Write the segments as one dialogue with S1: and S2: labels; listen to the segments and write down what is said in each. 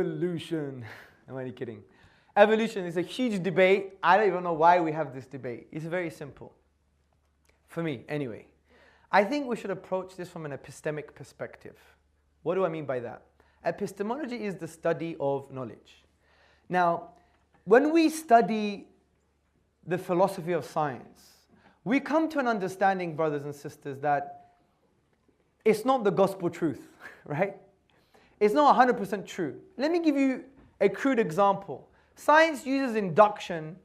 S1: evolution. I'm only kidding. Evolution is a huge debate. I don't even know why we have this debate. It's very simple. For me, anyway. I think we should approach this from an epistemic perspective. What do I mean by that? Epistemology is the study of knowledge. Now, when we study the philosophy of science, we come to an understanding, brothers and sisters, that it's not the gospel truth, right? It's not 100% true. Let me give you a crude example. Science uses induction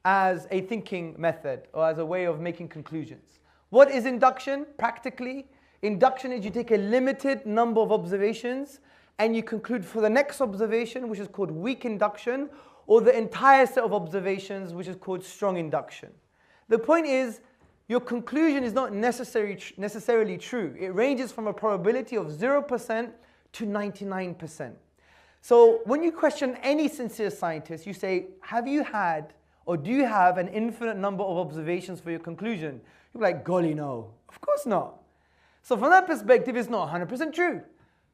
S1: as a thinking method or as a way of making conclusions. What is induction? Practically, induction is you take a limited number of observations and you conclude for the next observation, which is called weak induction, or the entire set of observations, which is called strong induction. The point is, your conclusion is not necessarily true. It ranges from a probability of 0% to 99%. So when you question any sincere scientist, you say, have you had or do you have an infinite number of observations for your conclusion? You're like, golly, no. Of course not. So from that perspective, it's not 100% true.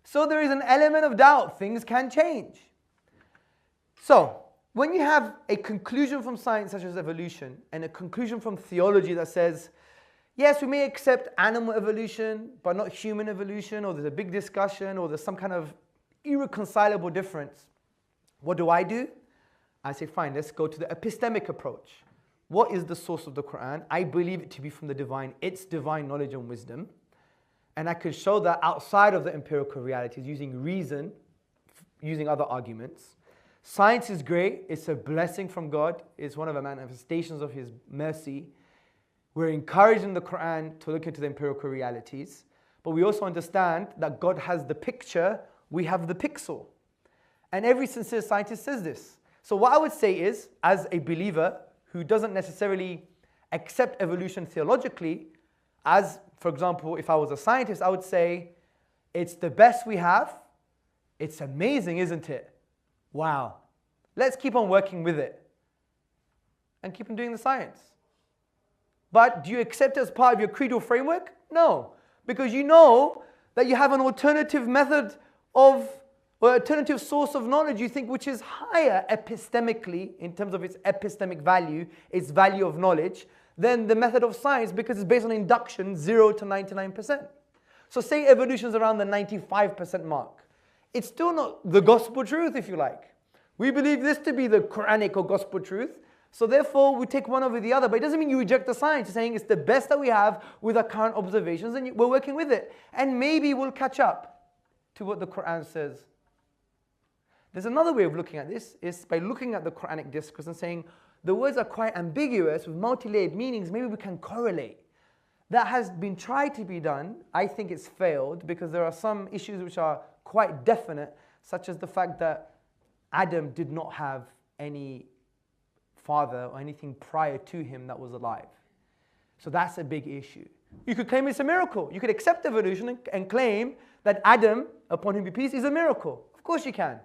S1: So there is an element of doubt. Things can change. So when you have a conclusion from science such as evolution and a conclusion from theology that says, yes, we may accept animal evolution, but not human evolution, or there's a big discussion, or there's some kind of irreconcilable difference. What do? I say, fine, let's go to the epistemic approach. What is the source of the Quran? I believe it to be from the divine, its divine knowledge and wisdom. And I could show that outside of the empirical realities using reason, using other arguments. Science is great. It's a blessing from God. It's one of the manifestations of His mercy. We're encouraged in the Quran to look into the empirical realities. But we also understand that God has the picture, we have the pixel. And every sincere scientist says this. So what I would say is, as a believer who doesn't necessarily accept evolution theologically, as, for example, if I was a scientist, I would say, it's the best we have. It's amazing, isn't it? Wow. Let's keep on working with it and keep on doing the science. But do you accept it as part of your creedal framework? No, because you know that you have an alternative method of, or alternative source of knowledge you think which is higher epistemically in terms of its epistemic value, its value of knowledge, than the method of science because it's based on induction 0 to 99%. So say evolution is around the 95% mark. It's still not the gospel truth, if you like. We believe this to be the Quranic or gospel truth. So therefore, we take one over the other. But it doesn't mean you reject the science. You're saying it's the best that we have with our current observations and we're working with it. And maybe we'll catch up to what the Quran says. There's another way of looking at this, is by looking at the Quranic discourse and saying, the words are quite ambiguous with multi-layered meanings, maybe we can correlate. That has been tried to be done. I think it's failed because there are some issues which are quite definite, such as the fact that Adam did not have any father or anything prior to him that was alive. So that's a big issue. You could claim it's a miracle. You could accept evolution and claim that Adam, upon him be peace, is a miracle. Of course you can.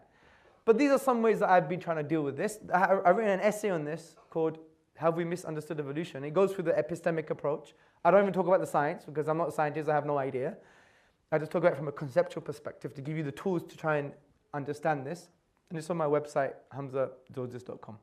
S1: But these are some ways that I've been trying to deal with this. I've written an essay on this called Have We Misunderstood Evolution? It goes through the epistemic approach. I don't even talk about the science because I'm not a scientist, I have no idea. I just talk about it from a conceptual perspective to give you the tools to try and understand this. And it's on my website, hamza.tzortzis.com.